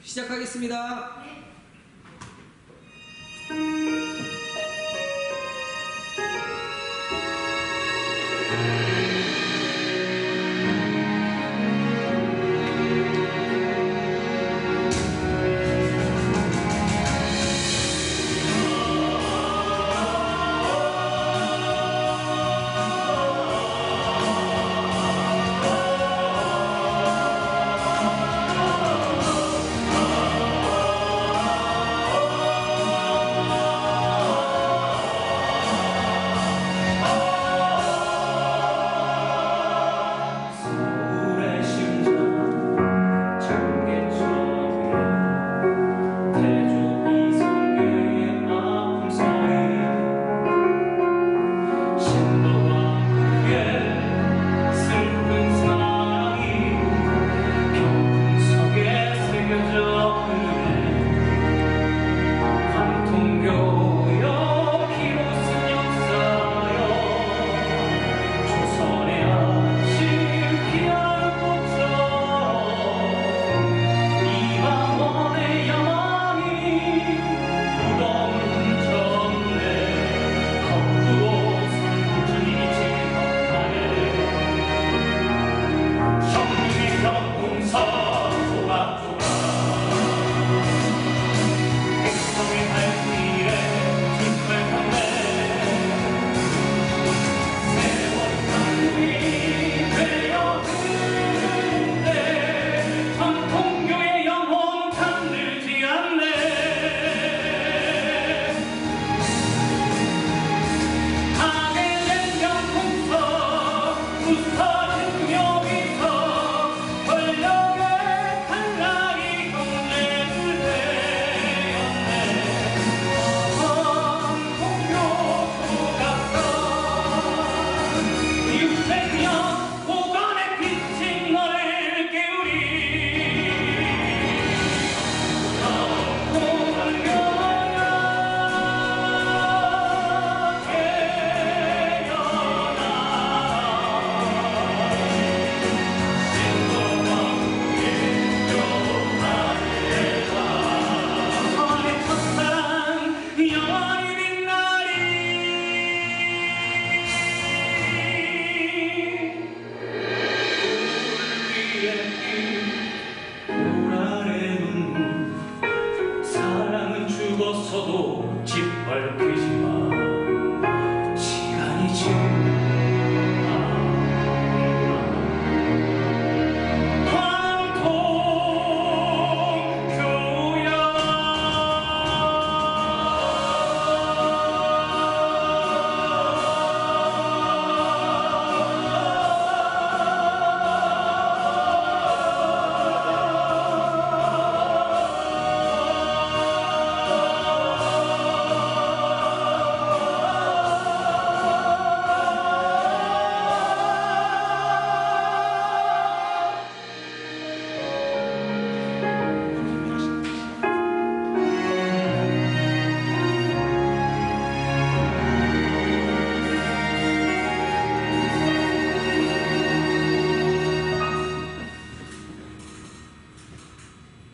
시작하겠습니다.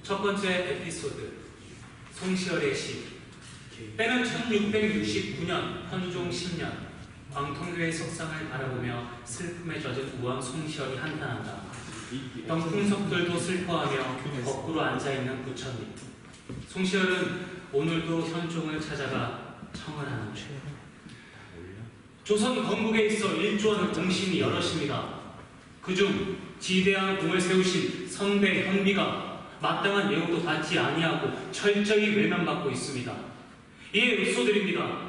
첫 번째 에피소드, 송시열의 시. 때는 1669년 현종 10년, 광통교의 석상을 바라보며 슬픔에 젖은 우왕 송시열이 한탄한다. 병풍석들도 슬퍼하며 거꾸로 앉아있는 부처님. 송시열은 오늘도 현종을 찾아가 청을 하는 중. 조선 건국에 있어 일조하는 공신이 여럿입니다. 그중 지대한 공을 세우신 선배 현비가 마땅한 예우도 받지 아니하고 철저히 외면받고 있습니다. 이에 읍소드립니다.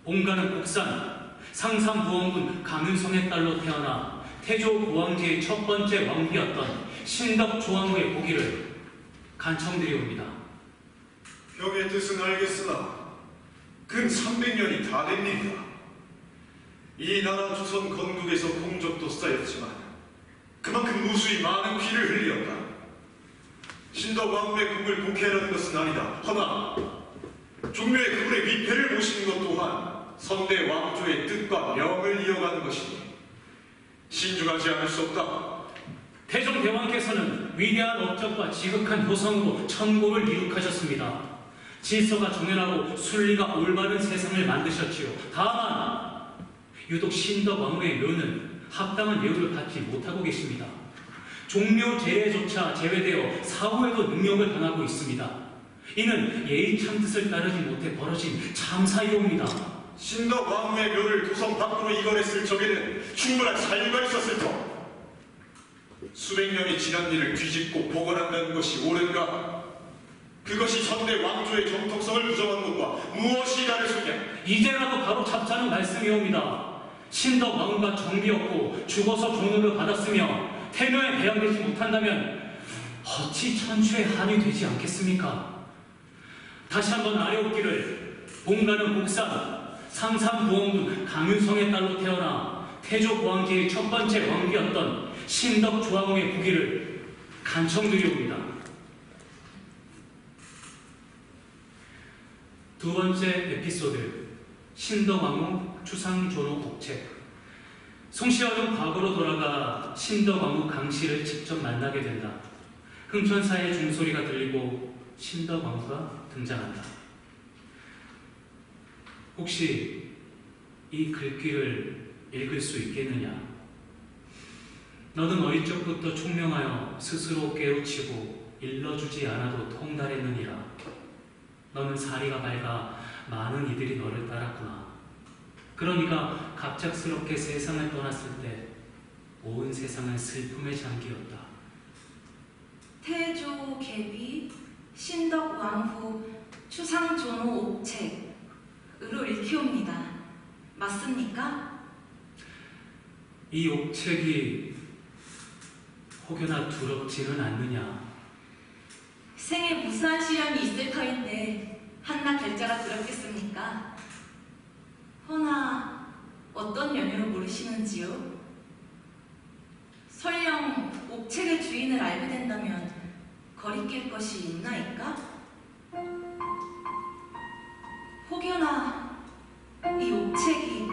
본가는 곡산, 상삼부원군 강윤성의 딸로 태어나 태조 고왕제의 첫 번째 왕비였던 신덕 조왕후의 보기를 간청드리옵니다. 병의 뜻은 알겠으나 근 300년이 다 됩니다. 이 나라 조선 건국에서 공적도 쌓였지만 그만큼 무수히 많은 피를 흘렸다. 신덕 왕후의 꿈을 복해하는 것은 아니다. 허나 종묘의 그분의 위패를 모시는 것 또한 선대 왕조의 뜻과 명을 이어가는 것이니 신중하지 않을 수 없다. 태종 대왕께서는 위대한 업적과 지극한 효성으로 천국을 이룩하셨습니다. 질서가 정연하고 순리가 올바른 세상을 만드셨지요. 다만 유독 신덕 왕후의 묘는 합당한 예우를 받지 못하고 계십니다. 종묘 제례조차 제외되어 사후에도 능력을 당하고 있습니다. 이는 예의 참 뜻을 따르지 못해 벌어진 참사이옵니다. 신덕 왕후의 묘를 도성 밖으로 이관했을 적에는 충분한 사유가 있었을 터. 수백 년이 지난 일을 뒤집고 복원한다는 것이 옳은가? 그것이 선대 왕조의 정통성을 부정한 것과 무엇이 다를 수냐? 이제라도 바로 잡자는 말씀이옵니다. 신덕 왕후가 정비였고 죽어서 종로를 받았으며 태묘에 배양되지 못한다면 어찌 천추의 한이 되지 않겠습니까? 다시 한번 아뢰옵기를 봉가는 복산, 상삼부엉군 강윤성의 딸로 태어나 태조 왕기의 첫 번째 왕비였던 신덕 조왕후의 부기를 간청드리옵니다. 두 번째 에피소드, 신덕 왕후 추상존호 옥책. 송시환은 과거로 돌아가 신덕 왕후 강씨를 직접 만나게 된다. 흥천사의 중소리가 들리고 신덕 왕후가 등장한다. 혹시 이 글귀를 읽을 수 있겠느냐? 너는 어릴 적부터 총명하여 스스로 깨우치고 일러주지 않아도 통달했느니라. 너는 사리가 밝아 많은 이들이 너를 따랐구나. 그러니까 갑작스럽게 세상을 떠났을 때 온 세상은 슬픔에 잠기었다. 태조 계비 신덕 왕후 추상존호 옥책으로 읽히옵니다. 맞습니까? 이 옥책이 혹여나 두렵지는 않느냐? 생에 무수한 시련이 있을 터인데 한낱 글자가 두렵겠습니까? 허나 어떤 연유로 모르시는지요? 설령 옥책의 주인을 알게 된다면 거리낄 것이 있나이까? 혹여나 이 옥책이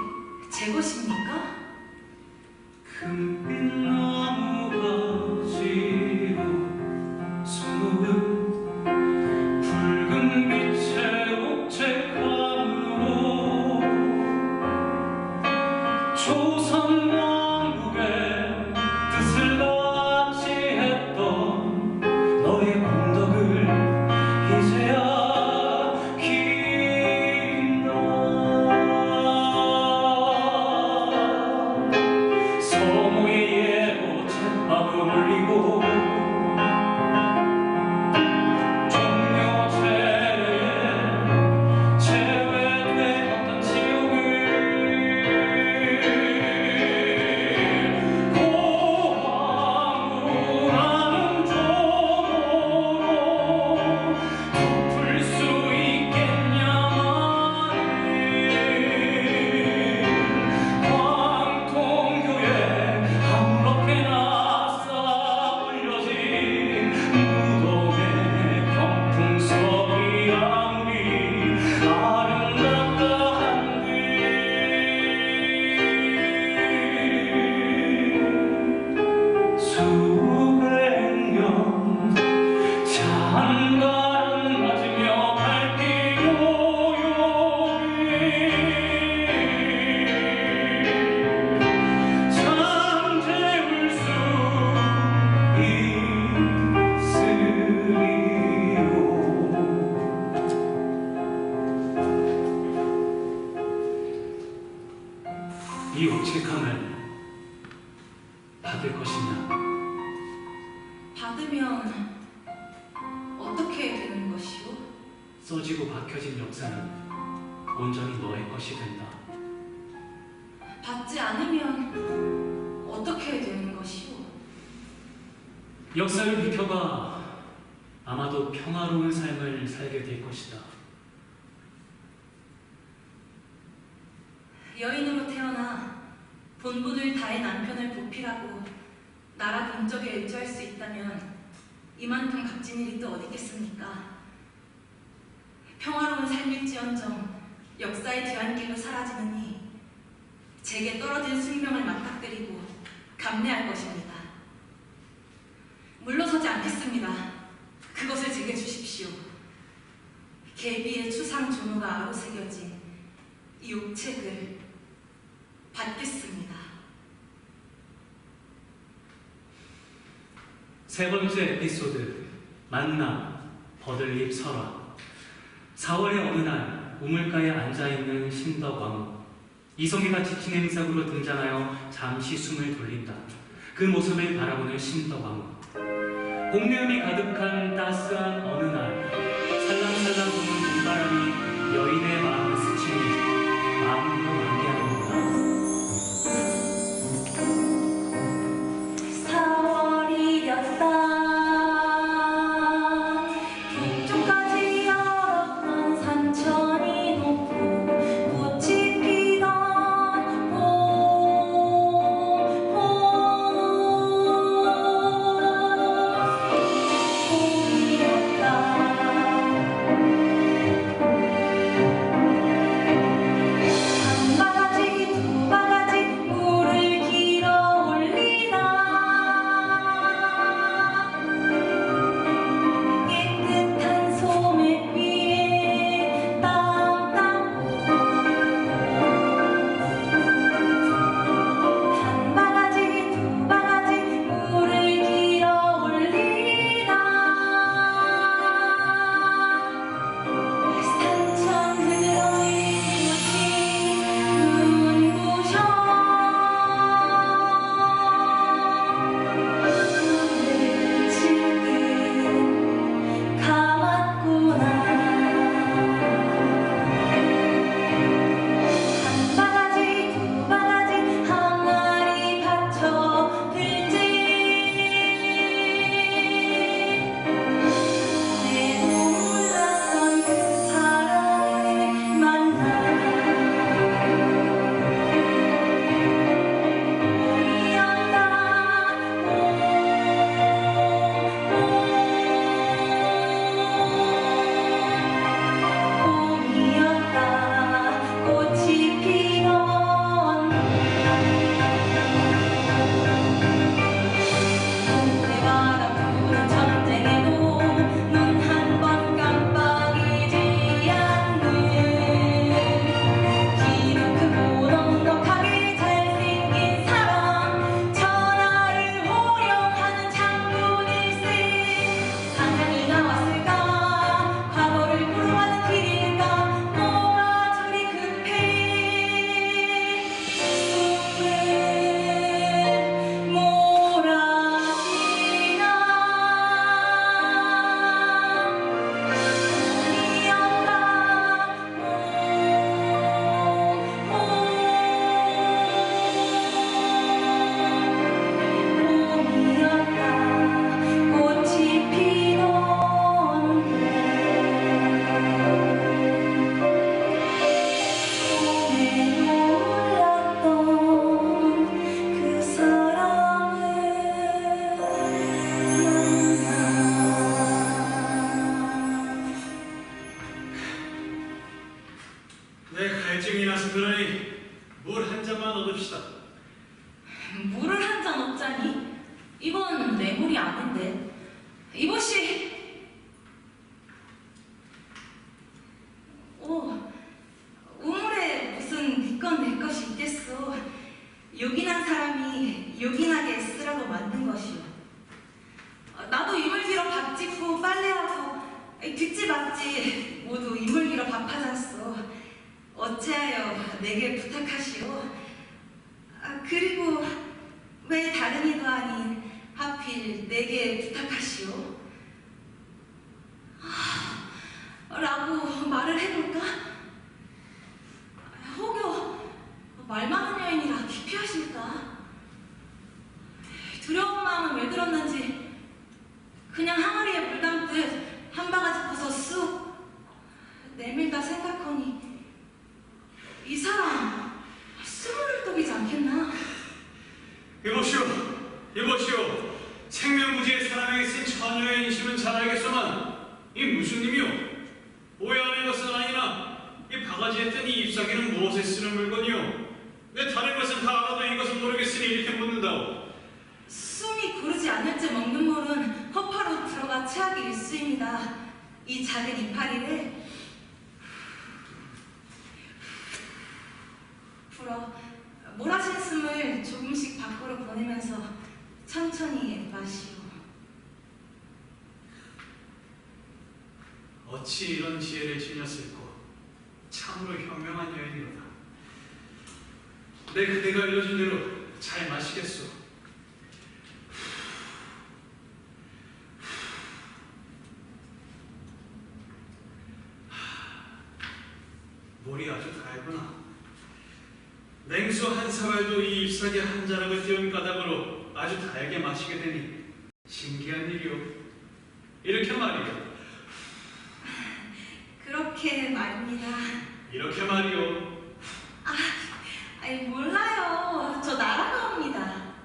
제 것입니까? 금빛 나무가지로 숨은 붉은 빛의 옥책감으로 조선 왕국의 뜻을 같이 했던 너의 공덕을 이제야 기린다. 서모의 예로 잿밥을 올리고 종묘 제례에 제외되었던 지옥을 고왕후라는 종으로 덮을 수 있겠냐마는 광통교에 아무렇게나 쌓아 올려진 무덤의 병풍석이 아무리 아름답다 한들 수백 년 장가를 맞으며 갈길 요요히 잠재울 수 있으리요. 이 옥책함을 받을 것이냐? 받으면 어떻게 되는 것이오? 써지고 박혀진 역사는 온전히 너의 것이 된다. 받지 않으면 어떻게 되는 것이오? 역사를 비켜봐 아마도 평화로운 삶을 살게 될 것이다. 여인으로 태어나 본분을 다해 남편을 보필하고 나라 동적에 일조할 수 있다면 이만큼 값진 일이 또 어디 있겠습니까? 평화로운 삶일지언정 역사의 뒤안길로 사라지느니 제게 떨어진 숙명을 맞닥뜨리고 감내할 것입니다. 물러서지 않겠습니다. 그것을 제게 주십시오. 계비의 추상 종호가 아우새겨진 이 옥책을 받겠습니다. 세 번째 에피소드, 만남, 버들잎 설화. 4월의 어느 날 우물가에 앉아있는 신덕왕후. 이성기가 지친 행색으로 등장하여 잠시 숨을 돌린다. 그 모습을 바라보는 신덕왕후. 봄내음이 가득한 따스한 어느 날 살랑살랑 부는 봄바람이 여인의 마음을 스치니 마음으로 만개하는구나. 4월이 됐다. 동쪽까지 열었던 산천이 높고 꽃이 피던 봄이었다. 한 바가지 두 바가지 물을 길어 올리다. 깨끗한 소매 위에 땀 닦고 한 바가지 두 바가지 물을 길어 올리다. 산천 흐르는 꽃이 눈부셔 눈을 질끈 감았구나. 한 바가지 두 바가지 항아리 받쳐 들지. 내도 몰랐던 그 사람을 만나. 봄이었다. 꽃이 피던 내바람 부는 전쟁에도 눈 한 번 깜빡이지 않는 키도 크고 넉넉하게 잘생긴 사람. 천하를 호령하는 장군일세. 사냥이 나왔을까? 과거를 부러워하는 길일까? 뭐가 저리 급해? 숨을 몰아쉬나. 봄이었다. 꽃이 피던 봄에 몰랐던 그 사람을 만나. 내 갈증이 나서 그러니 물 한 잔만 얻읍시다. 물을 한 잔 없자니? 이건 내 물이 아닌데. 이것이 우물에 무슨 니건 내 것이 있겠소. 요긴한 사람이 요긴하게 쓰라고 만든 것이오. 나도 이물기로 밥 짓고 빨래하고 뒷집 앞집 모두 이물기로 밥하잖소. 어찌하여 내게 부탁하시오? 그리고 왜 다른 이도 아닌 하필 내게 부탁하시오? 라고 말을 해볼까? 혹여 말 많은 여인이라 기피하실까? 두려운 마음은 왜 들었는지 그냥 항아리에 물 담듯 한 바가지 부서 쑥 내밀다 생각하니 이 사람 스물을떡이지 않겠나? 이보시오. 생명부지의 사람에게 쓴 처녀의 인심은 잘 알겠소만 이 무슨 님이오? 오해하는 것은 아니나 이 바가지에 뜬 이 잎사귀는 무엇에 쓰는 물건이오? 내 다른 것은 다 알아도 이것은 모르겠으니 이렇게 묻는다오. 숨이 고르지 않을 때 먹는 물은 허파로 들어가 체하기 일쑤입니다. 이 작은 이파리를 풀어 몰아친 숨을 조금씩 밖으로 보내면서 천천히 마시고. 어찌 이런 지혜를 지녔을꼬. 참으로 현명한 여인이로다. 내 그대가 알려준 대로 잘 마시겠소. 물이 아주 달구나. 냉수 한 사발도 이 잎사귀 한 자락을 띄운 까닭으로 아주 달게 마시게 되니 신기한 일이오. 이렇게 말이오. 그렇게 말입니다. 이렇게 말이오. 아니 몰라요. 저 날아가옵니다.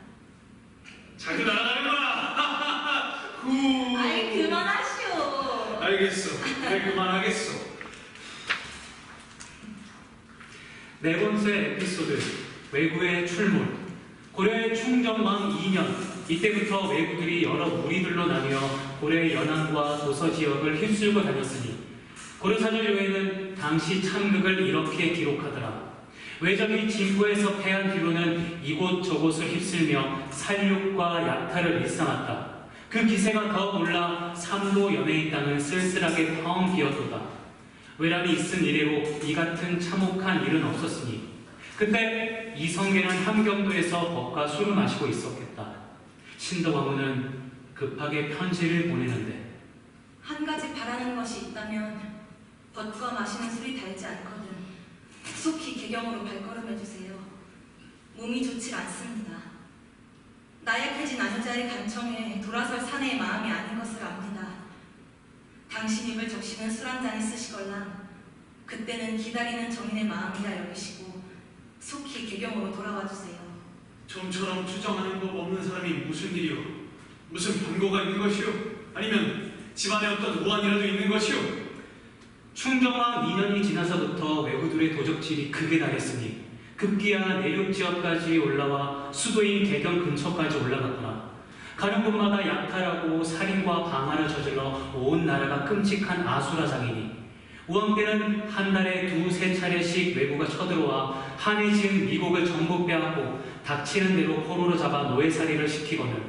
자꾸 날아가는구나. 후. 아이 그만하시오. 알겠어. 그래 그만하겠어. 네 번째 에피소드, 왜구의 출몰. 고려의 충정왕 2년, 이때부터 왜구들이 여러 무리들로 나뉘어 고려의 연안과 도서 지역을 휩쓸고 다녔으니 고려사절료에는 당시 참극을 이렇게 기록하더라. 왜적이 진포에서 패한 뒤로는 이곳저곳을 휩쓸며 살육과 약탈을 일삼았다. 그 기세가 더 올라 삼도 연해의 땅은 쓸쓸하게 텅 비었도다. 외람이 있은 이래로 이 같은 참혹한 일은 없었으니 그때 이성계는 함경도에서 법과 술을 마시고 있었겠다. 신덕왕후는 급하게 편지를 보내는데 한 가지 바라는 것이 있다면 벗과 마시는 술이 달지 않거든 속히 개경으로 발걸음해주세요. 몸이 좋질 않습니다. 나약해진 아주자의 간청에 돌아설 사내의 마음이 아닌 것을 압니다. 당신 입을 적시는 술 한 잔 있으시걸랑 그때는 기다리는 정인의 마음이라 여기시고 속히 개경으로 돌아와주세요. 좀처럼 투정하는 법 없는 사람이 무슨 일이오? 무슨 변고가 있는 것이오? 아니면 집안에 어떤 우환이라도 있는 것이오? 충정왕 2년이 지나서부터 왜구들의 도적질이 극에 달했으니 급기야 내륙 지역까지 올라와 수도인 개경 근처까지 올라갔더라. 가는 곳마다 약탈하고 살인과 방화를 저질러 온 나라가 끔찍한 아수라장이니 우왕 때는 한 달에 2~3차례씩 왜구가 쳐들어와 한해 지은 미국을 전부 빼앗고 닥치는 대로 포로로 잡아 노예살이를 시키거늘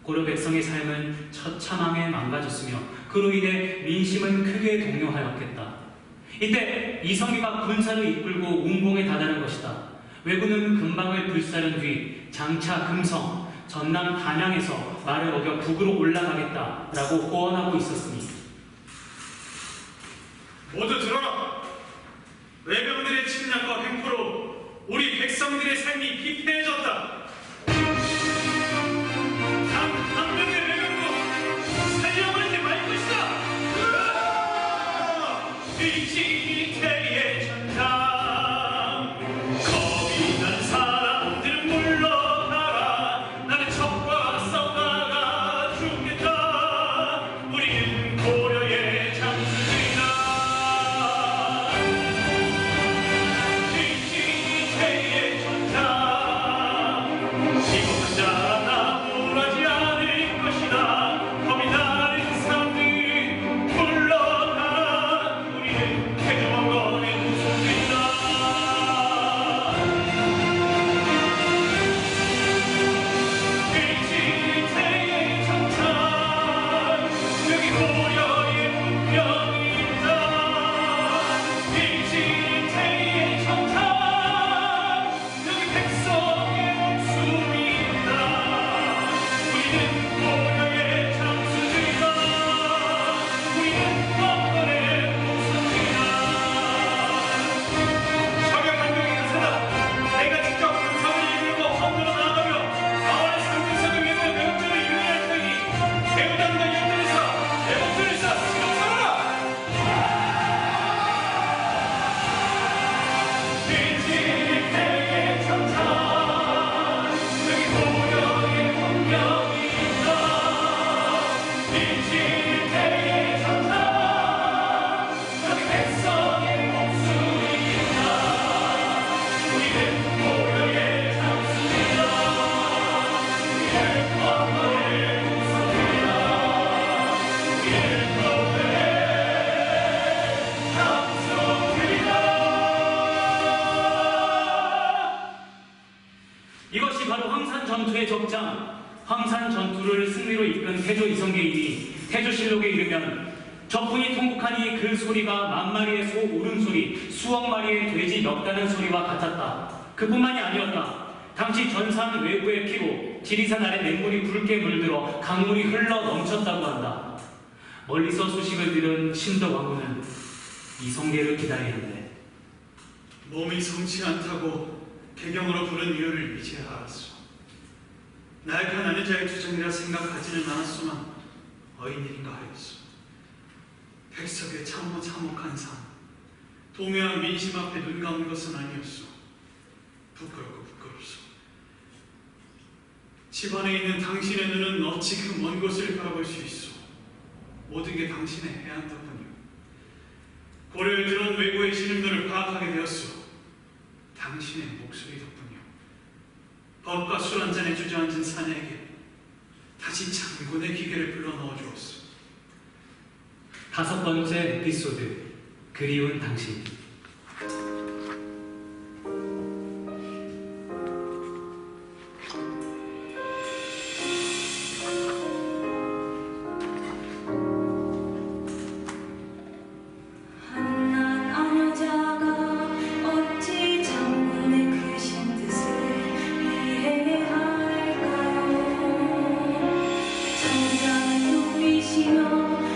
고려 백성의 삶은 처참하게 망가졌으며 그로 인해 민심은 크게 동요하였겠다. 이때 이성계가 군사를 이끌고 운봉에 다다른 것이다. 왜구는 금방을 불사른 뒤 장차 금성 전남 단양에서 말을 어겨 북으로 올라가겠다라고 호언하고 있었으니 모두 들어라! 외병들의 침략과 횡포로 우리 백성들의 삶이 피폐해졌다. 한 명의 외병도 살려버리지 말고 있어! 일지태의 전장 겁이 난 사람들 물러나라. 나는 적과 싸우다가 죽겠다. 우리는 고려의 장수들이다. 일지태의 전장 지금 자 나무라지 않을 것이다. 겁이 나는 사람들 물러나라. 우리는 적장 황산 전투를 승리로 이끈 태조 이성계이니 태조실록에 이르면 적군이 통곡하니 그 소리가 만 마리의 소 울음소리, 수억 마리의 돼지 멱다는 소리와 같았다. 그뿐만이 아니었다. 당시 전산 외부의 피로 지리산 아래 냇물이 붉게 물들어 강물이 흘러 넘쳤다고 한다. 멀리서 소식을 들은 신덕 왕후는 이성계를 기다리는데 몸이 성치 않다고 개경으로 부른 이유를 이제 알았소. 날카나는 자의 투정이라 생각하지는 않았소만 어인일인가 하였소. 백석의 참혹한 산, 도묘한 민심 앞에 눈 감은 것은 아니었소. 부끄럽소. 집안에 있는 당신의 눈은 어찌 그 먼 곳을 바라볼 수 있소. 모든 게 당신의 해안 덕분이오. 고려에 들어온 외부의 신음들을 파악하게 되었소. 당신의 목소리 덕분이오. 법과 술 한 잔에 주저앉은 사내에게 다시 장군의 기계를 불러 넣어주었소. 5번째 에피소드 그리운 당신.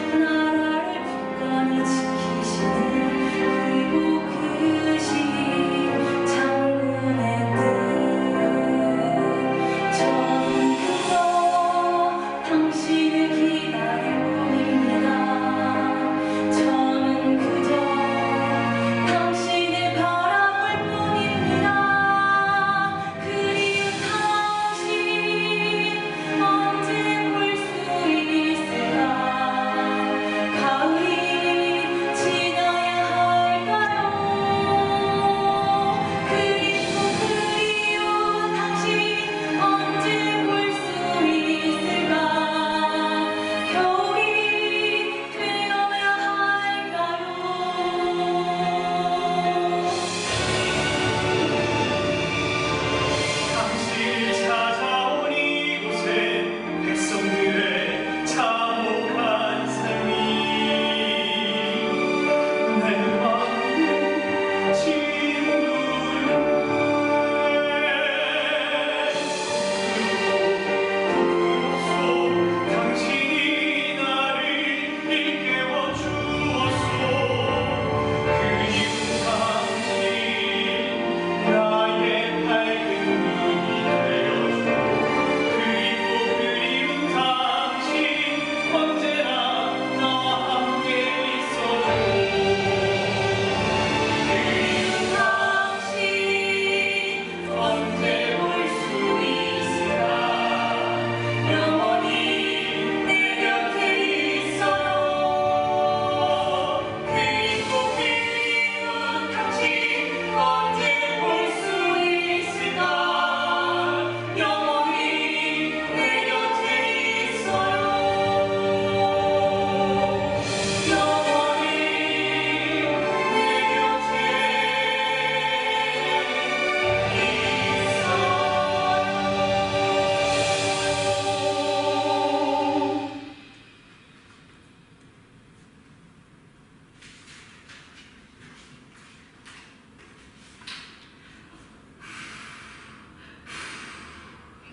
나라를 굳건히 지키시는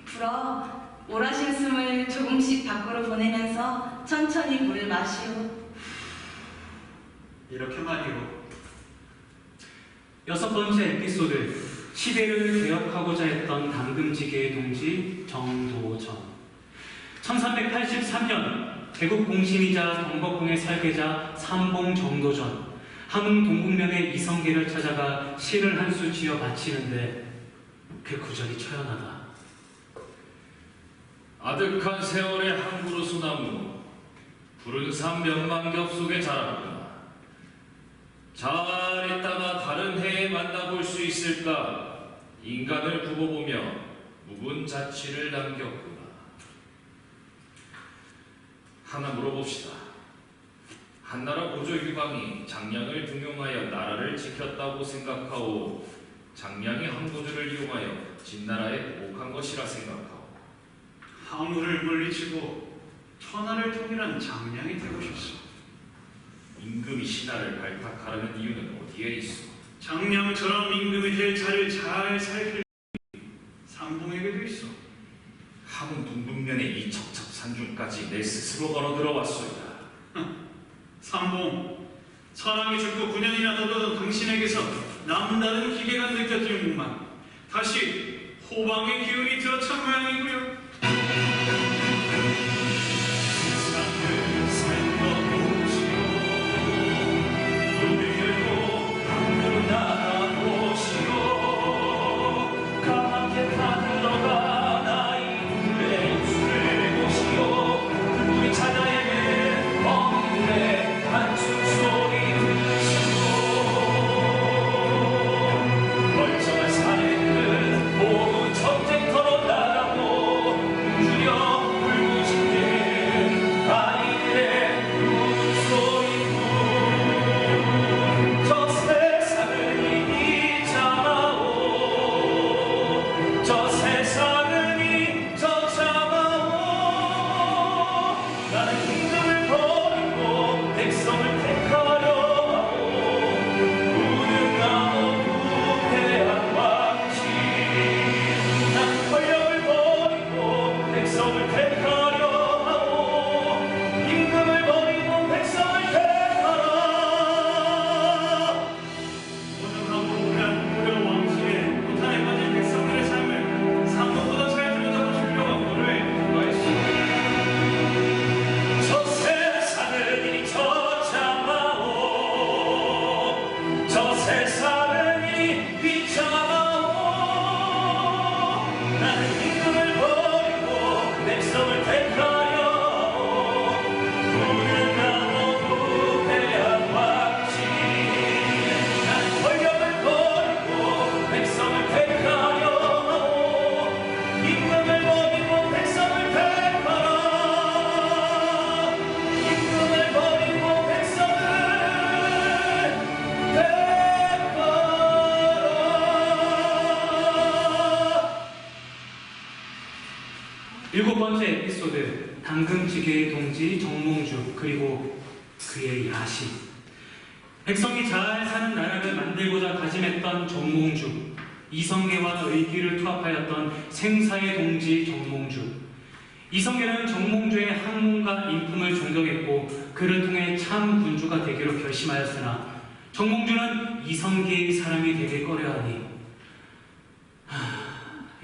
불어 오라신 숨을 조금씩 밖으로 보내면서 천천히 물을 마시오. 이렇게 말이오. 6번째 에피소드, 시대를 개혁하고자 했던 당금지계의 동지 정도전. 1383년 개국 공신이자 동거궁의 설계자 삼봉 정도전, 함흥 동국면의 이성계를 찾아가 시를 한 수 지어 바치는데 그 구절이 처연하다. 아득한 세월의 한 그루 소나무, 푸른 산 몇만겹 속에 자라는구나. 잘 있다가 다른 해에 만나볼 수 있을까? 인간을 굽어보며 묵은 자취를 남겼구나. 하나 물어봅시다. 한나라 고조 유방이 장량을 등용하여 나라를 지켰다고 생각하오, 장량이 한고조를 이용하여 진나라에 보복한 것이라 생각하오. 황후를 물리치고 천하를 통일한 장량이 되고 싶소. 임금이 신하를 발탁하려는 이유는 어디에 있어? 장량처럼 임금이 될 자를 잘 살필 상봉에게도 있어. 함은 동북면의 이 첩첩산중까지 내 스스로 걸어 들어왔소이다. 상봉, 선왕이 죽고 9년이나 더던 당신에게서 남다른 기계가 느껴지는구만. 다시 호방의 기운이 들어찬 모양이구려. 세상을 살펴보시오. 눈을 열고 하늘로 나가보시오. 까맣게 타들어가 나이들의 입술을 보시오. 불빛 찾아에는 어미들의 한숨소리 들으시오. 멀쩡한 사내들은 모두 전쟁터로 나가고 주려 울고 싶은 아이들의 울음소리뿐. 저 세상을 이미 참아오. 저 세상을 이미 참아오. 나는 임금을 버리고 백성을 택하려 하고 무능하고 부패한 왕실. 나는 권력을 버리고 백성을 택하려 하고 임금을 버리고 백성을 택하라. 무능하고 부패한 고려 왕실의 고탄에 빠진 백성들의 삶을 상봉보다 잘 들여다보시려고 하고를 말씀. 저 세상을 이리 처참하오. 저 세상을 이리 비참하오. 나는 임금을 버리고 백성을 택하려 하오. 무능하고 부패한 왕실. 나는 권력을 버리고 백성을 택하려 하오. 임금을 버리고 백성을 택하라. 임금을 버리고 백성을 택하라. 일곱 번째 에피소드, 당금지계의 동지 정몽주 그리고 그의 야심. 백성이 잘 사는 나라를 만들고자 다짐했던 정몽주, 이성계와 의기를 투합하였던 생사의 동지 정몽주. 이성계는 정몽주의 학문과 인품을 존경했고 그를 통해 참 군주가 되기로 결심하였으나 정몽주는 이성계의 사람이 되길 꺼려하니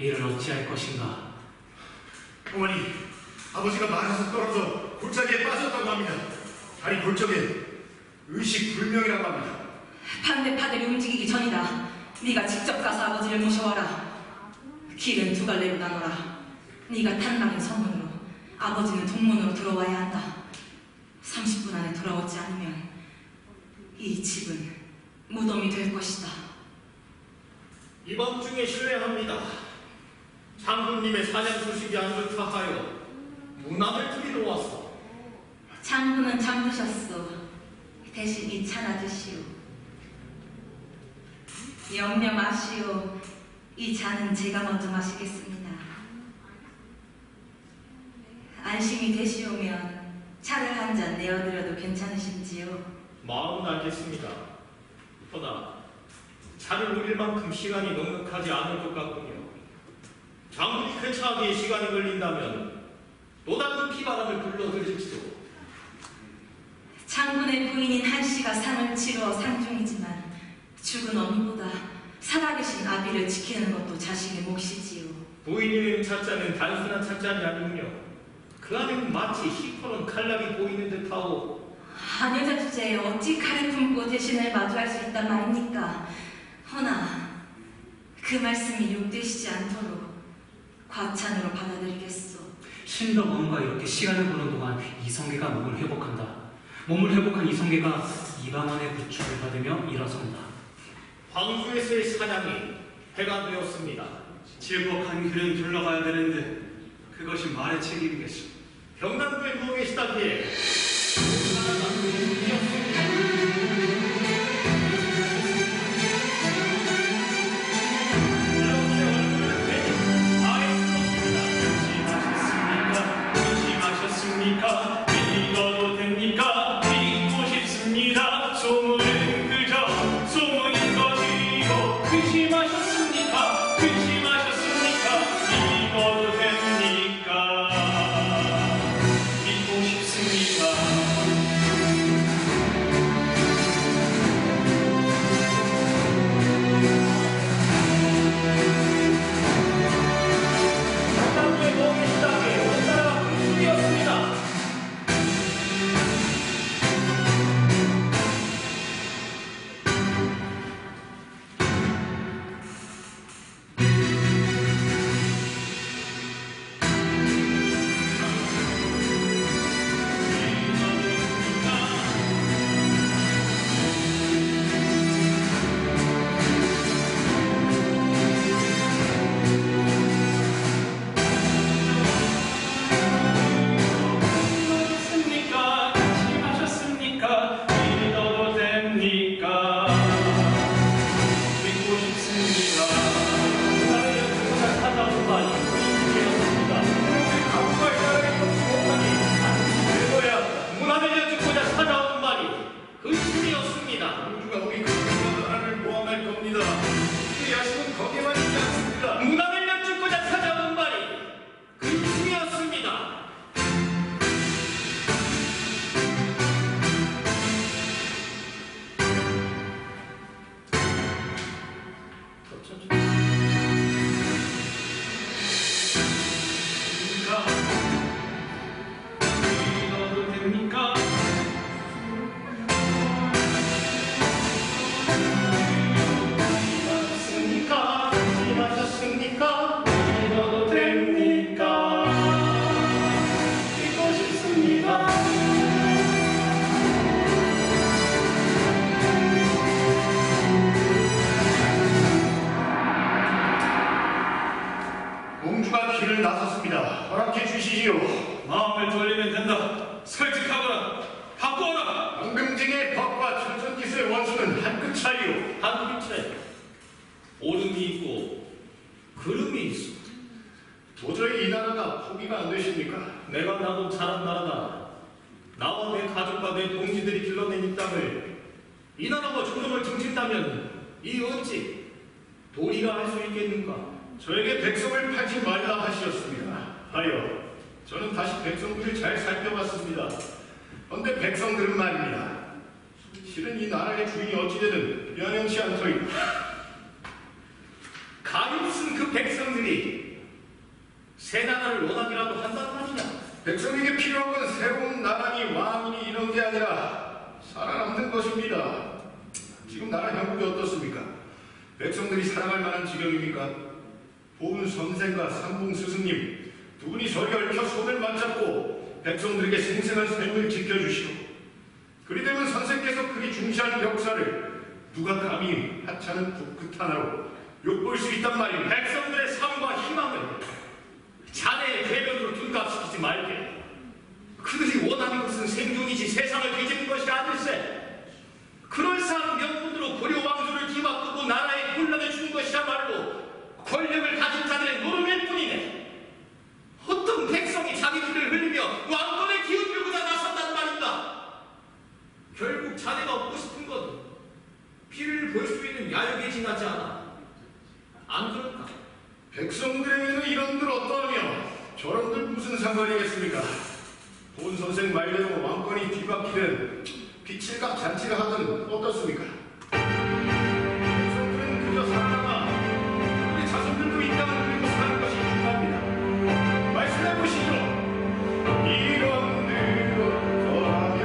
이를 어찌할 것인가. 어머니, 아버지가 말에서 떨어져 골짜기에 빠졌다고 합니다. 다리 골적에 의식불명이라고 합니다. 반대파들이 움직이기 전이다. 네가 직접 가서 아버지를 모셔와라. 길은 두 갈래로 나눠라. 네가 탄방인 서문으로, 아버지는 동문으로 들어와야 한다. 30분 안에 돌아오지 않으면 이 집은 무덤이 될 것이다. 이번 중에 실례합니다. 장군님의 사냥 소식이 안 좋다 하여 문안을 드리러 왔소. 장군은 잠드셨소. 대신 이 차나 드시오. 염려 마시오. 이 잔은 제가 먼저 마시겠습니다. 안심이 되시오면 차를 한 잔 내어드려도 괜찮으신지요? 마음은 알겠습니다. 그러나 차를 우릴 만큼 시간이 넉넉하지 않을 것 같군요. 장군이 쾌차하게 시간이 걸린다면 또 다른 피바람을 불러드릴지도. 장군의 부인인 한씨가 상을 치러 상중이지만 죽은 어미보다 살아계신 아비를 지키는 것도 자식의 몫이지요. 부인님 차자는 단순한 차자이 아니군요. 그 안에는 마치 시퍼런 칼날이 보이는 듯하오. 아녀자 주제에 어찌 칼을 품고 대신을 마주할 수 있단 말입니까? 허나 그 말씀이 욕되시지 않도록 과찬으로 받아들이겠소. 신덕원과 이렇게 시간을 보는 동안 이성계가 몸을 회복한다. 몸을 회복한 이성계가 이방원의 부축을 받으며 일어선다. 황주에서의 사냥이 해가 되었습니다. 질퍽한 길은 둘러가야 되는데 그것이 말의 책임이겠소. 병난구에 누워 계시다기에 인생의 법과 천천기수의 원수는 한 끗 차이요. 한국인 차이. 오름이 있고 구름이 있어. 도저히 이 나라가 포기가 안 되십니까? 내가 나도 자란 나라다. 나와 내 가족과 내 동지들이 길러낸 이 땅을 이 나라와 조정을 등진다면 이 어찌 도리가 할 수 있겠는가? 저에게 백성을 팔지 말라 하시었습니다. 하여 저는 다시 백성들을 잘 살펴봤습니다. 그런데 백성들은 말입니다. 실은 이 나라의 주인이 어찌되든 연연치 않더이다. 감히 무슨 그 백성들이 새 나라를 원하기라도 한단 말이냐? 백성에게 필요한 건 새로운 나라니 왕이니 이런 게 아니라 살아남는 것입니다. 지금 나라 형국이 어떻습니까? 백성들이 살아갈 만한 지경입니까? 보은 선생과 삼봉 스승님 두 분이 저리 얽혀 손을 맞잡고 백성들에게 생생한 삶을 지켜주시오. 그리되면 선생께서 그리 중시하는 역사를 누가 감히 하찮은 북끝 하나로 욕볼 수 있단 말입니다. 백성들의 삶과 희망을 자네의 궤변으로 둔갑시키지 말게. 그들이 원하는 것은 생존이지 세상을 뒤집는 것이 아닐세. 그럴싸한 명분으로 고려 왕조를 뒤바꾸고 나라에 혼란을 주는 것이야말로 권력을 가진 자들의 노름일 뿐이네. 어떤 백성이 자기 피를 흘리며 왕권을 기웃들고자 나선단 말인가? 결국 자네가 얻고 싶은 건 피를 볼 수 있는 야욕에 지나지 않아. 안 그럴까? 백성들에게는 이런들 어떠하며 저런들 무슨 상관이겠습니까? 본 선생 말대로 왕권이 뒤바뀌든 빛칠각 잔치를 하든 어떻습니까? 백성들은 그저 살아남아 우리 자손들도 이 땅을 누리고 사는 것이 중요합니다. 말씀해보시죠. 이런들 어떠하며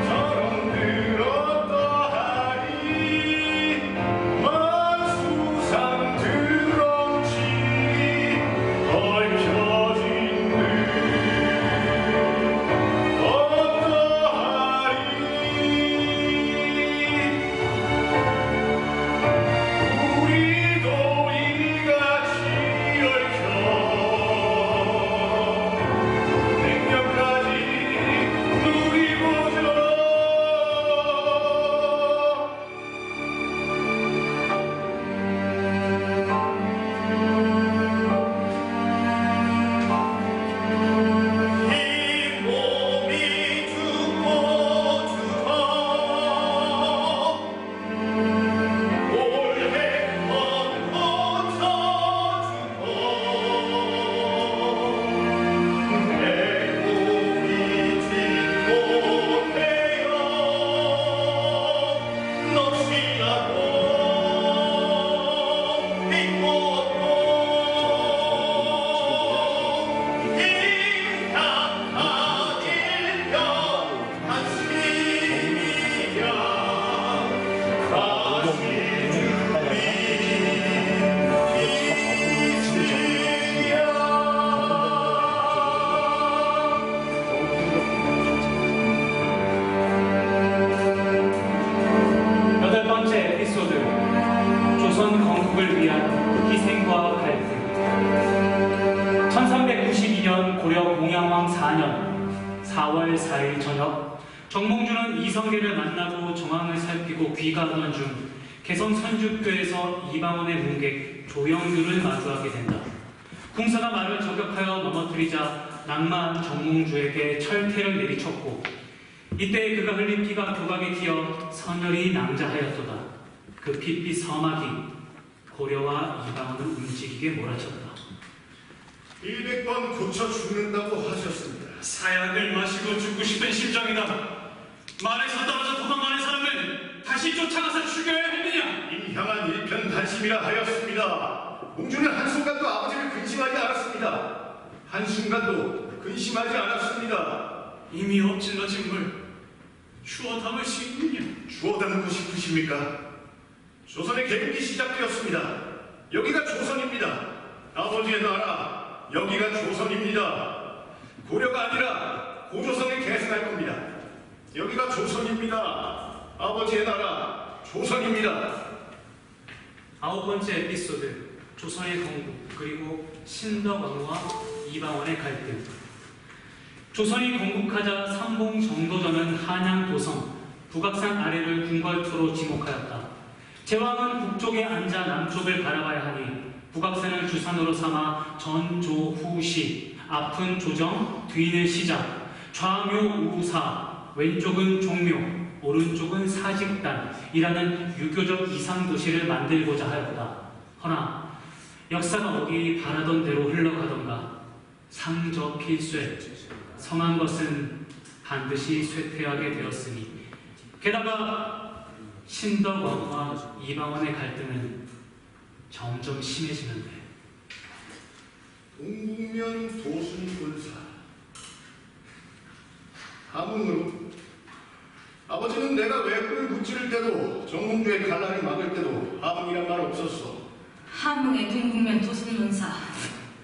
저런들 어떠하니 만수상 드렁치 얽혀진 들 우리도 이같이 얽혀 백년까지 누리보자. 이 몸이 죽고 죽어 올해 얹어 죽어 내 몸이 짓고 되어 넋이라고 잊고도 인간한 일편 한심이야 다시 여덟 번째 에피소드 조선 건국을 위한 희생과 갈등. 1392년 고려 공양왕 4년 4월 4일 저녁 정몽주는 이성계를 만나고 정황을 살피고 귀가하던 중 개성 선주교에서 이방원의 문객 조영규를 마주하게 된다. 궁사가 말을 저격하여 넘어뜨리자 낙마한 정몽주에게 철퇴를 내리쳤고 이때 그가 흘린 피가 교각에 튀어 선열이 낭자하였도다. 그 핏빛 서막이 고려와 이방원을 움직이게 몰아쳤다. 100번 고쳐 죽는다고 하셨습니다. 사약을 마시고 죽고 싶은 심정이다. 말에서 떨어져 도망가는 사람을 다시 쫓아가서 죽여야 했느냐? 임향한 일편단심이라 하였습니다. 몽주는 한순간도 아버지를 근심하지 않았습니다. 한순간도 근심하지 않았습니다. 이미 엎질러진 물 주워 담을 수 있느냐? 주워 담고 싶으십니까? 조선의 개국이 시작되었습니다. 여기가 조선입니다. 아버지의 나라, 여기가 조선입니다. 고려가 아니라 고조선을 계승할 겁니다. 여기가 조선입니다. 아버지의 나라, 조선입니다. 아홉 번째 에피소드 조선의 건국 그리고 신덕왕후와 이방원의 갈등. 조선이 건국하자 삼봉 정도전은 한양 도성, 북악산 아래를 궁궐토로 지목하였다. 제왕은 북쪽에 앉아 남쪽을 바라봐야 하니 북악산을 주산으로 삼아 전조후시, 앞은 조정, 뒤는 시작, 좌묘 우사, 왼쪽은 종묘, 오른쪽은 사직단이라는 유교적 이상도시를 만들고자 하였다. 허나 역사가 어디 바라던 대로 흘러가던가 상저필쇠, 성한 것은 반드시 쇠퇴하게 되었으니 게다가 신덕왕과 이방원의 갈등은 점점 심해지는데 동국면 도순군사 함흥으로 아버지는 내가 외구를 무찌를 때도 정몽주의 갈라를 막을 때도 함흥이란 말 없었어. 함흥의 동국면 도순문사,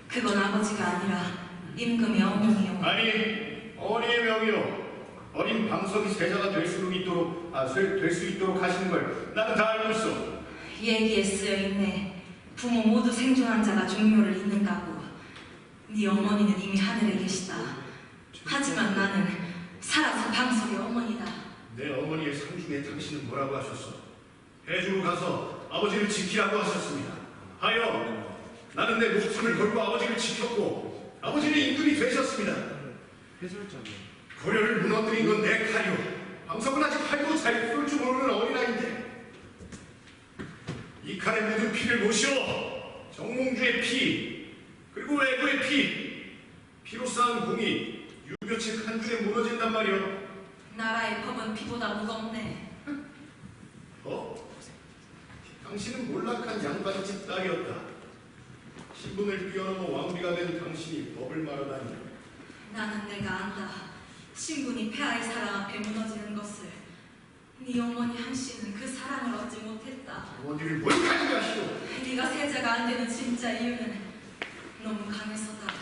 그건 아버지가 아니라 임금의 어머니요. 아니 어머니의 명이요. 어린 방석이 세자가 될 수 있도록 하시는 걸 나는 다 알고 있어. 얘기에 쓰여있네. 부모 모두 생존한 자가 종묘를 잇는다고. 네 어머니는 이미 하늘에 계시다. 하지만 나는 살아서 방석의 어머니다. 내 어머니의 삶 중에 당신은 뭐라고 하셨어? 해주로 가서 아버지를 지키라고 하셨습니다. 하여 나는 내 목숨을 걸고 아버지를 지켰고 아버지는 임금이 되셨습니다. 고려를 무너뜨린 건 내 칼이요. 방석은 아직 활도 잘 쏠 줄 모르는 어린아이인데 이 칼에 묻은 피를 모시어 정몽주의 피 그리고 외구의 피로 쌓은 공이 유교책 한 줄에 무너진단 말이오. 나라의 법은 피보다 무겁네. 당신은 몰락한 양반집 딸이었다. 신분을 뛰어넘어 왕비가 된 당신이 법을 말하다니. 나는 내가 안다. 신분이 폐하의 사랑 앞에 무너지는 것을. 네 어머니 한씨는 그 사랑을 얻지 못했다. 어디를 뭘 가지고 하시오? 네가 세자가 안 되는 진짜 이유는 너무 강해서다.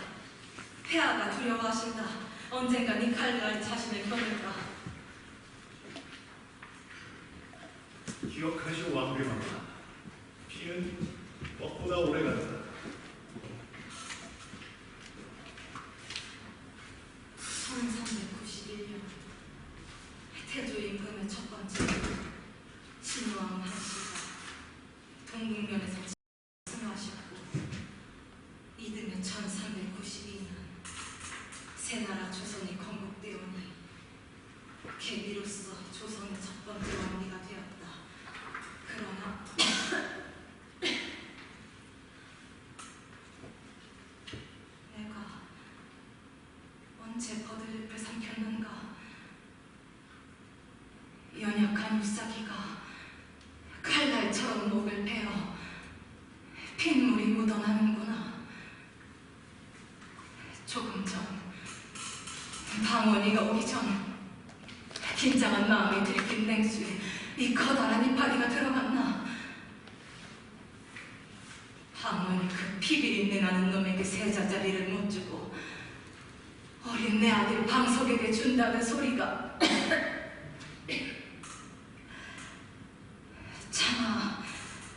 폐하가 두려워하신다. 언젠가 네 칼날 자신을 겨눌까. 기억하시오 왕비마마. 피는 법보다 오래간다. 1391년 태조 임금의 첫 번째 신왕 한씨가 동국면에서 승하셨고 이듬해 1392년 새나라 조선이 건국되오니 계비로서 조선의 첫 번째 왕비가 되었다. 그러나 내가 언제 버들잎을 삼켰는가. 연약한 잎사귀가 칼날처럼 목을 베어 핏물이 묻어나는구나. 조금 전 방원이가 오기 전 긴장한 마음이 들킨 냉수에 이 커다란 이파리가 들어갔나. 방원이 그 피비린내나는 놈에게 세자 자리를 못 주고 어린 내 아들 방석에게 준다는 소리가 차마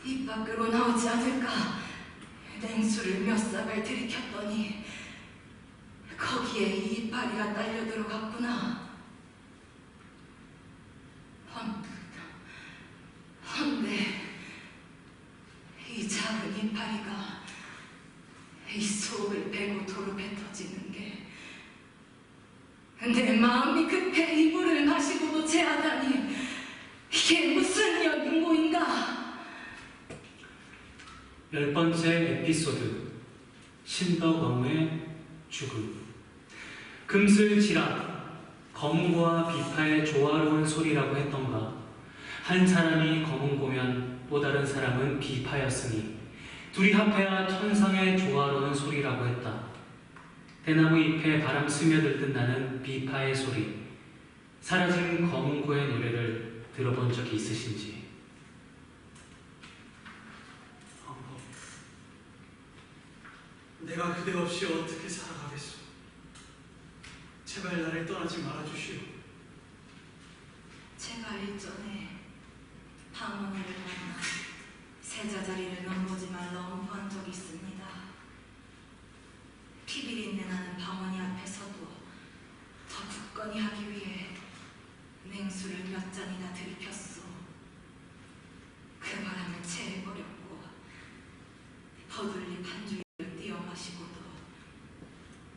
입 밖으로 나오지 않을까. 냉수를 몇 삽을 들이켰더니 거기에 이 이파리가 딸려 들어갔구나. 헌데 이 작은 이파리가 이 속을 베고 도로 뱉어지는 게 내 마음이 급해 이불을 마시고도 체하다니 이게 무슨 연고인가. 10번째 에피소드 신덕왕의 죽음. 금슬지라 검은고와 비파의 조화로운 소리라고 했던가. 한 사람이 검은고면 또 다른 사람은 비파였으니 둘이 합해야 천상의 조화로운 소리라고 했다. 대나무 잎에 바람 스며들듯 나는 비파의 소리. 사라진 검은고의 노래를 들어본 적이 있으신지? 내가 그대 없이 어떻게 살아가겠소? 제발 나를 떠나지 말아주시오. 제가 일전에 방언을 만나 세자 자리를 넘보지 말라 엄포한 적이 있습니다. 피비린내 나는 방언이 앞에서도 굳건히 하기 위해 냉수를 몇 잔이나 들이켰소. 그 바람을 체해버렸고 버들잎 한 줄기를 띄어 마시고도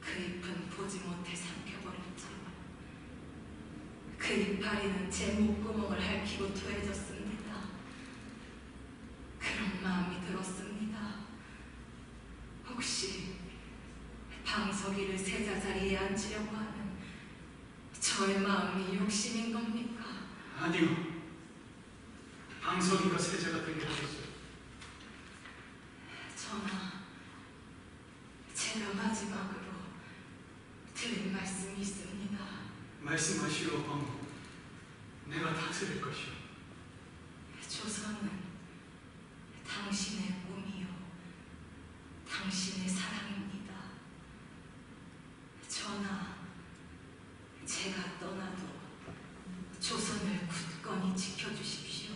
그 잎은 보지 못해 삼켜버렸죠. 그 이파리는 제 목구멍을 핥히고 토해졌습니다. 그런 마음이 들었습니다. 혹시 방석이를 세자 자리에 앉으려고 하는 저의 마음이 욕심인 겁니까? 아니요. 방석이가 세자가 되게 하겠어요. 전하, 제가 마지막으로 드릴 말씀이 있습니다. 말씀하시오, 왕후. 내가 다 들을 것이오. 조선은 당신의 꿈이요, 당신의 사랑입니다. 전하, 제가 떠나도 조선을 굳건히 지켜주십시오.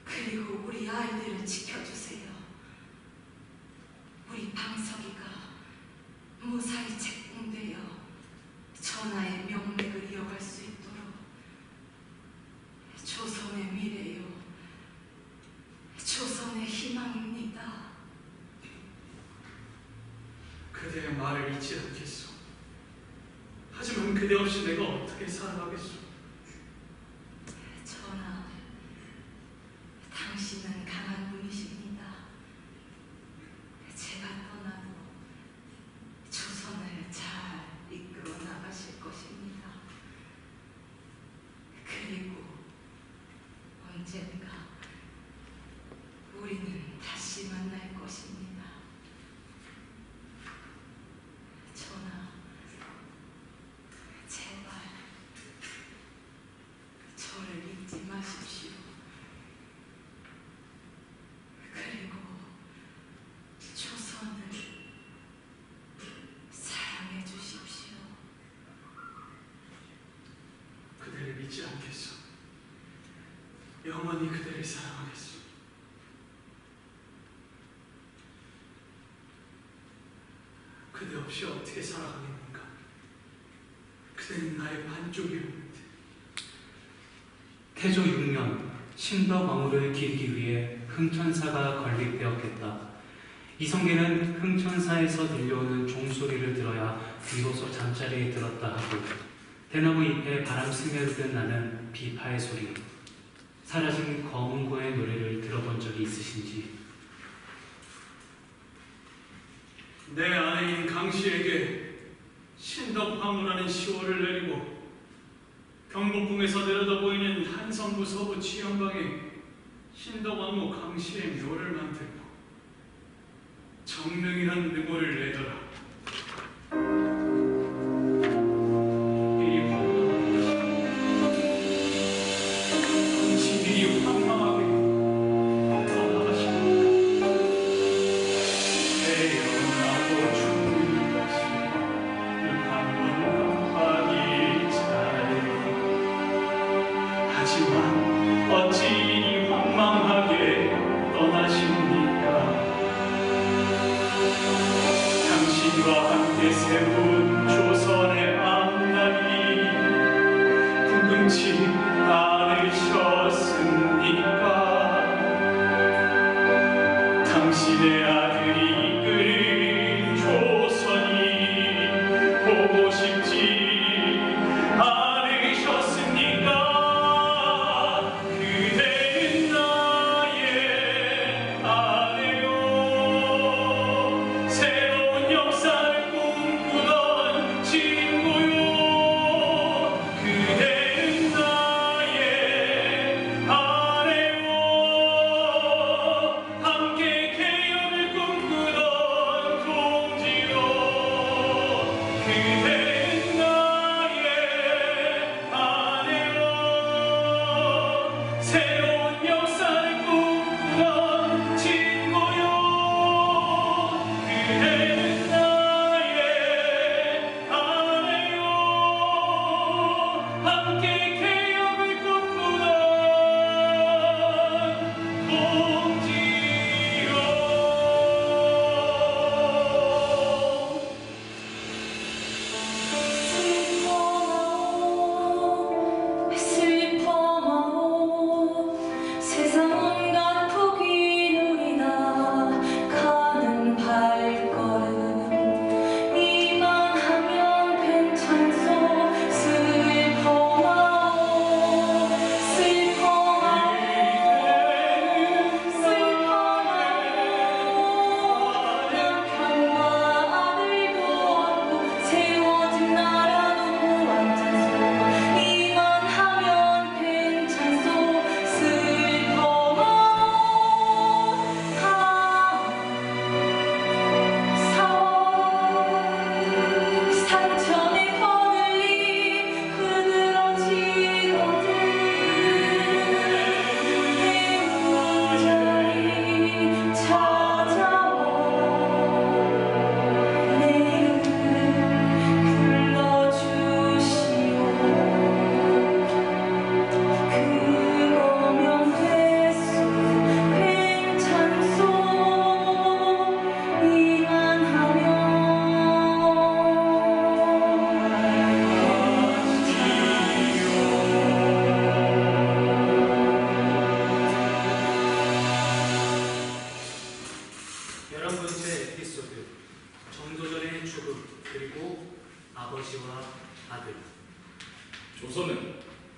그리고 우리 아이들을 지켜주세요. 우리 방석이가 무사히 책봉되어 전하의 명맥을 이어갈 수 있도록 조선의 미래요, 조선의 희망입니다. 그대의 말을 잊지 않겠소. 하지만 그대 없이 내가 어떻게 살아가겠소? 전하, 당신은 강한 분이십니다. 제가 떠나도 조선을 잘 이끌어 나가실 것입니다. 그리고 언젠가 우리는 다시 만날 것입니다. 전하, 제발 저를 잊지 마십시오. 그리고 조선을 사랑해 주십시오. 그대를 잊지 않겠소. 영원히 그대를 사랑하겠소. 그대 없이 어떻게 살아가겠는가? 그대는 나의 반쪽이었는데. 태조 6년 신덕왕후를 기리기 위해 흥천사가 건립되었겠다. 이성계는 흥천사에서 들려오는 종소리를 들어야 비로소 잠자리에 들었다 하고, 대나무 잎에 바람 스며들듯 나는 비파의 소리, 사라진 검은고의 노래를 들어본 적이 있으신지? 내 아내인 강씨에게 신덕황후라는 시호를 내리고 경복궁에서 내려다 보이는 한성부 서부 치연방에 신덕왕후 강씨의 묘를 만들고 정명이란 느모를 내더라. 이 당신이 황망하게 떠나가십니까? 태어나고 죽는 것이 한번 깜빡이 차례. 하지만 어찌 이리 황망하게 떠나십니까? 당신과 함께 세운 조선의 앞날이 궁금치 않으셨습니까? 당신의 아들이 이끄는 조선이 보고 싶지 않으셨습니까? 그대는 나의 아내요, 새로운 역사를 꿈꾸던 친구요. 그대는 나의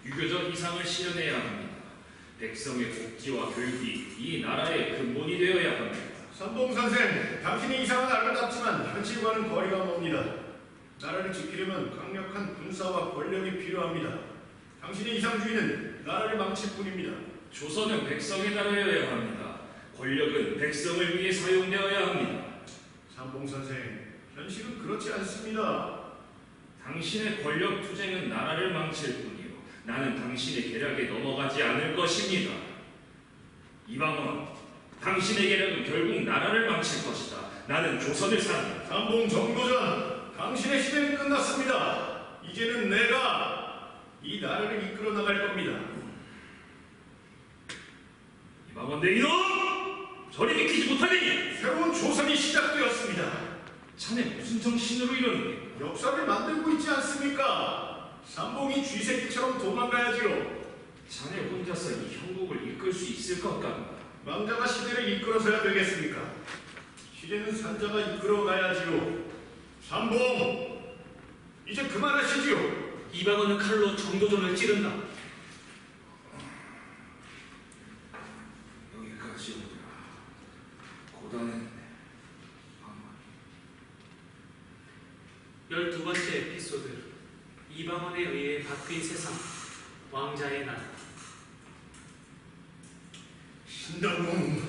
유교적 이상을 실현해야 합니다. 백성의 복지와 교육이 이 나라의 근본이 되어야 합니다. 삼봉 선생, 당신의 이상은 아름답지만 현실과는 거리가 멉니다. 나라를 지키려면 강력한 군사와 권력이 필요합니다. 당신의 이상주의는 나라를 망칠 뿐입니다. 조선은 백성의 나라여야 합니다. 권력은 백성을 위해 사용되어야 합니다. 삼봉 선생, 현실은 그렇지 않습니다. 당신의 권력 투쟁은 나라를 망칠 뿐이요. 나는 당신의 계략에 넘어가지 않을 것입니다. 이방원, 당신의 계략은 결국 나라를 망칠 것이다. 나는 조선을 사랑합니다. 삼봉 정도전, 당신의 시대는 끝났습니다. 이제는 내가 이 나라를 이끌어 나갈 겁니다. 이방원 내 이놈! 저리 비키지 못하느냐? 새로운 조선이 시작되었습니다. 자네 무슨 정신으로 이러는 게? 역사를 만들고 있지 않습니까? 삼봉이 쥐새끼처럼 도망가야지요. 자네 혼자서 이 형국을 이끌 수 있을 것 같나? 망자가 시대를 이끌어서야 되겠습니까? 시대는 산자가 이끌어가야지요. 삼봉, 이제 그만하시지요. 이방원은 칼로 정도전을 찌른다. 여기까지 오더라. 고단했네. 12번째 에피소드. 이방원에 의해 바뀐 세상. 왕자의 날. 신덕왕,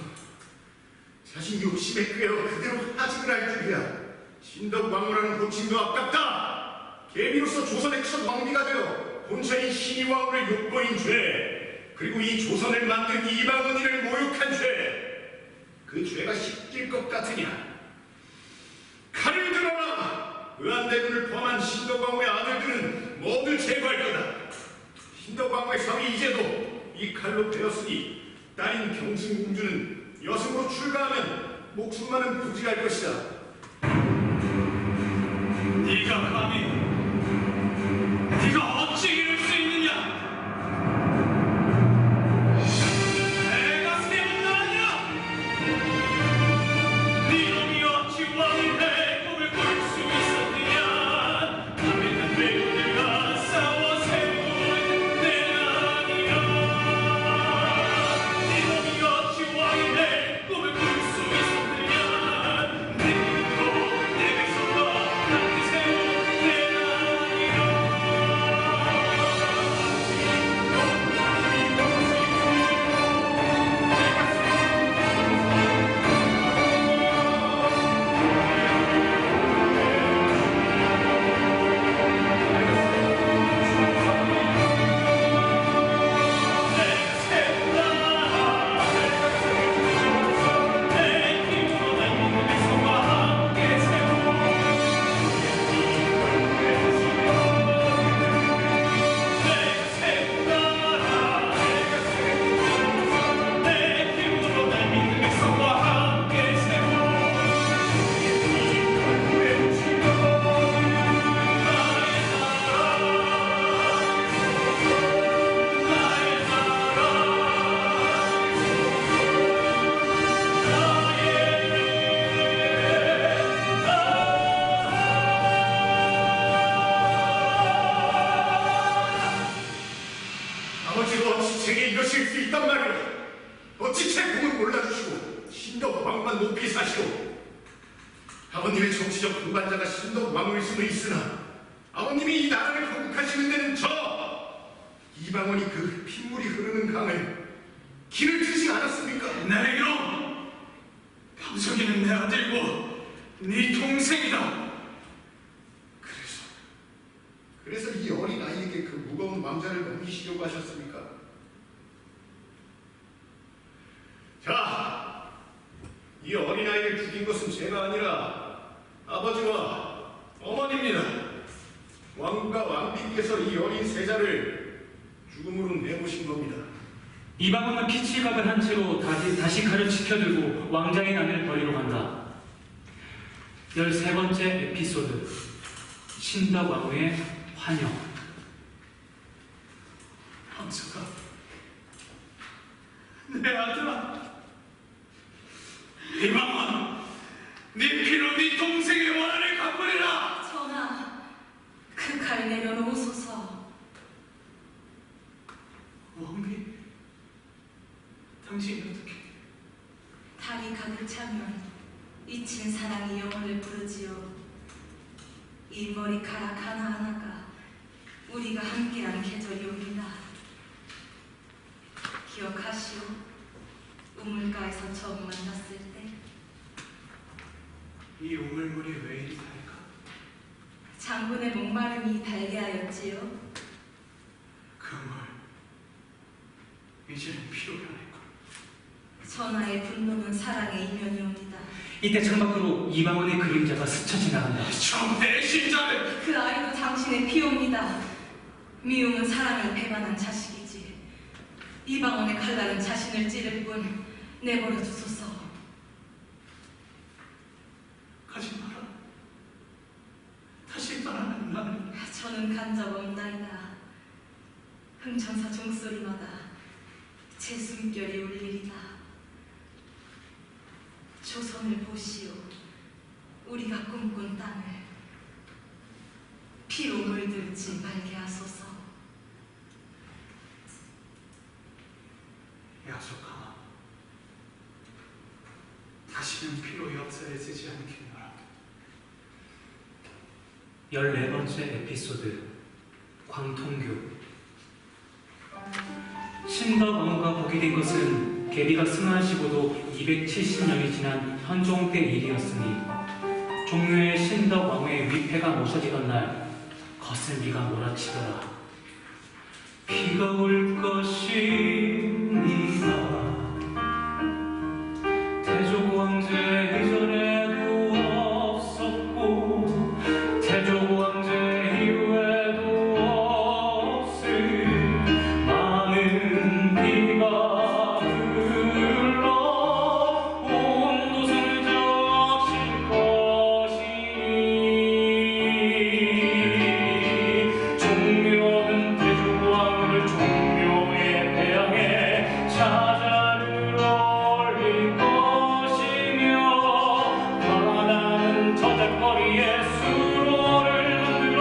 자신 욕심에 꿰어 그대로 하직을 할 줄이야. 신덕왕후라는 호칭도 아깝다. 개비로서 조선의 첫 왕비가 되어 본처인 신의왕후를 욕보인 죄, 그리고 이 조선을 만든 이방원이를 모욕한 죄, 그 죄가 씻길 것 같으냐? 칼을 들어라! 의안대군을 포함한 신덕왕후의 아들들은 모두 제거할 거다. 신덕왕후의 사위 이제도 이 칼로 베었으니 딸인 경신공주는 여승으로 출가하면 목숨만은 부지할 것이다. 네가 감히 네가 어찌 이럴 수 있느냐? 내가 세운 나라냐? 네 놈이 어찌 왕의 내 꿈을 꿀 수 있었느냐? 남의 외국들과 싸워 세운 내 나라냐? 네 놈이 어찌 왕의 내 꿈을 꿀 수 있었느냐? 내 꿈도 내 백성과 함께 세운 내 나라냐? 아버지가 어찌 제게 이러실 수 있단 말이오. 어찌 제 공을 몰라주시고 신덕왕만 높이 사시오. 아버님의 정치적 동반자가 신덕왕일 수는 있으나 아버님이 이 나라를 건국하시는 데는 저 이방원이 그 핏물이 흐르는 강을 길을 트지 않았습니까? 내 이놈! 방석이는 내 아들고 네 동생이다. 그래서 이 어린 아이에게 그 무거운 왕자를 넘기시려고 하셨습니까? 자, 이 어린 아이를 죽인 것은 제가 아니라 아버지와 어머니입니다. 왕과 왕비께서 이 어린 세자를 죽음으로 내모신 겁니다. 이방원은 피칠각을 한 채로 다시 칼을 치켜들고 왕자의 난을 버리러 간다. 13번째 에피소드. 신덕왕후의 환영. 방석아, 내 아들아, 이방원, 네 피로 네 동생의 원한을 갚으리라. 전하, 그 칼 내려놓으소서. 당신이 어떻게? 달이 가득 차면 잊힌 사랑이 영혼을 부르지요. 이 머리카락 하나하나가 우리가 함께한 계절이 옵니다. 기억하시오? 우물가에서 처음 만났을 때 이 우물물이 왜 이리 달까? 장군의 목마름이 달게 하였지요. 그 물 이제는 피로 변했군. 전하의 분노는 사랑의 이면이옵니다. 이때 창밖으로 이방원의 그림자가 스쳐 지나간다. 저 배신자는 그 아이도 당신의 피옵니다. 미움은 사랑을 배반한 자식이지. 이방원의 칼날은 자신을 찌를 뿐 내버려 두소서. 가지 마라. 다시 떠나는 나는 저는 간 적 없나이다. 흥청사 종소리마다 제 숨결이 울리리다. 조선을 보시오. 우리가 꿈꾼 땅을 피로 물들지 말게 하소서. 약속하마. 다시는 피로 역사에 쓰지 않겠노라. 14번째 에피소드 광통교. 신덕왕후가 보게 된 것은 계비가 승하하시고도 270년이 지난 현종 때 일이었으니 종묘에 신덕왕후의 위패가 모셔지던 날 거센 비가 몰아치더라. 비가 올 것입니다. 태조 황제 이전에도 없었고 태조 황제 이후에도 없을 많은 비가 흘러 온 도성을 적실 것이니 종묘는 태조 왕후를 종묘에 배양해 차자를 올릴 것이며 바다는 저작거리에 수로를 만들어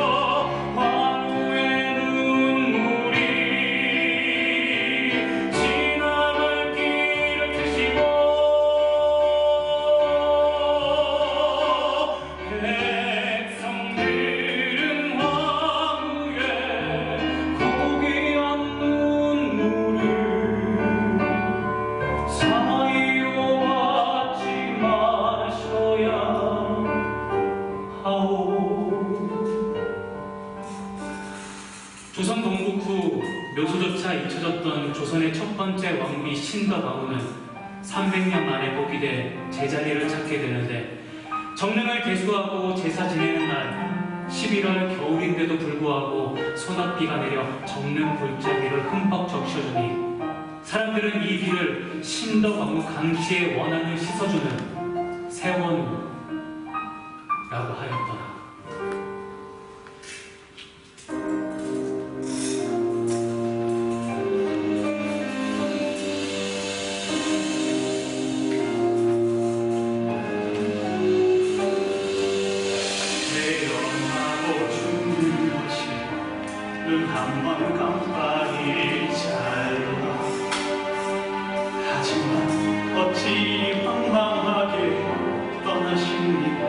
황후의 눈물이 지나갈 길을 트시고 백성들은 황후의 고귀한 눈물을 사이오 받지 마셔야 하오. 조선 건국 후 묘소조차 잊혀졌던 조선의 첫 번째 왕비 신덕왕후는 300년 만에 복귀돼 제자리를 찾게 되는데 정릉을 대수하고 제사 지내는 날 11월 겨울인데도 불구하고 소낙비가 내려 정릉 골짜기를 흠뻑 적셔주니 사람들은 이 비를 신덕왕후 강씨의 원한을 씻어주는 세원우라고 하였더라. 태어나고 죽는 것이 눈 한 번 깜빡이 잘라. 하지만 어찌 황망하게 떠나십니까?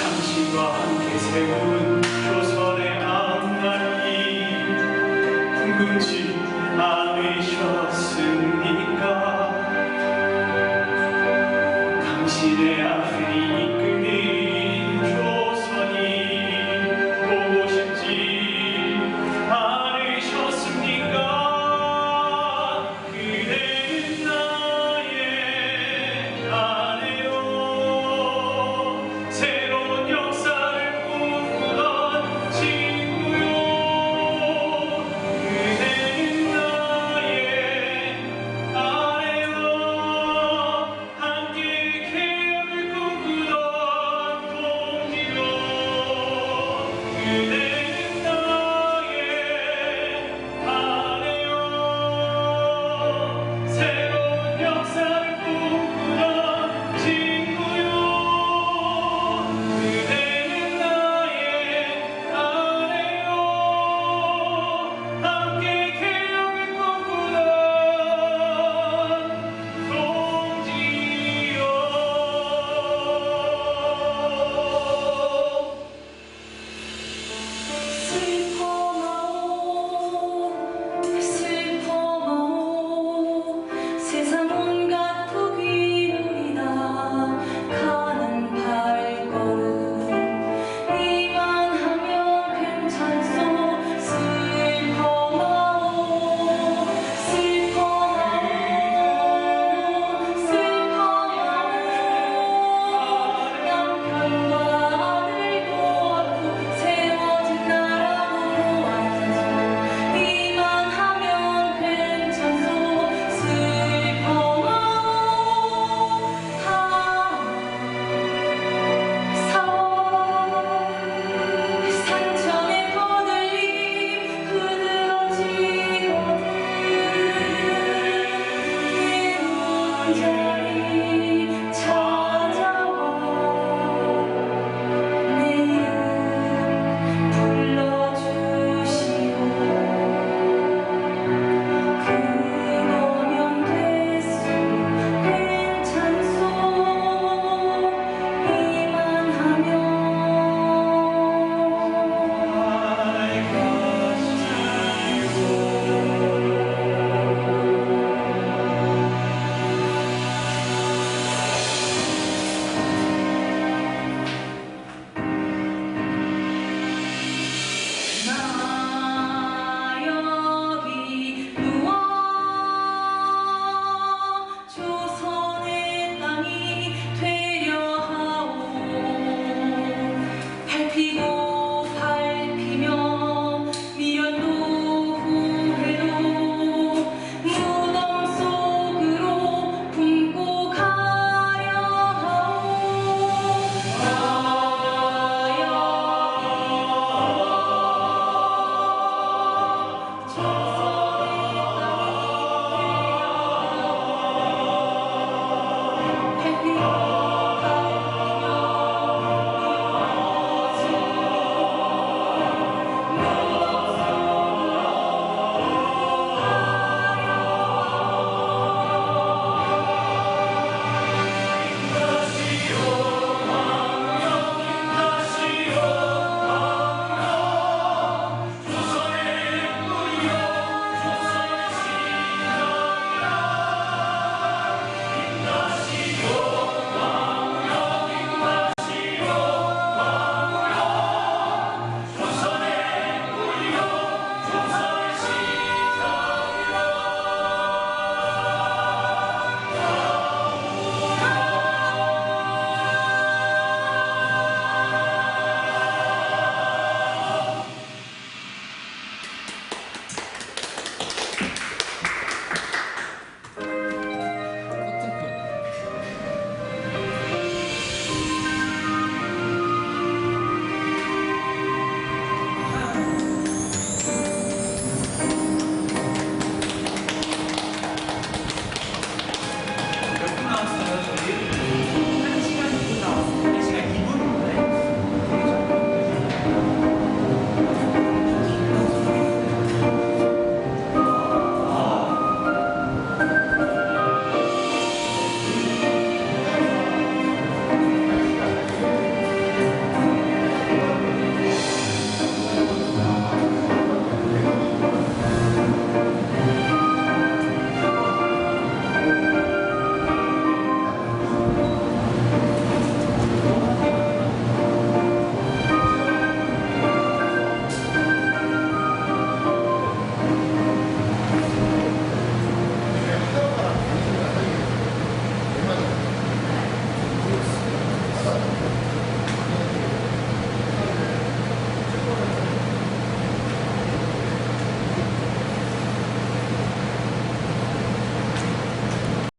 당신과 함께 세운 조선의 앞날이 궁금지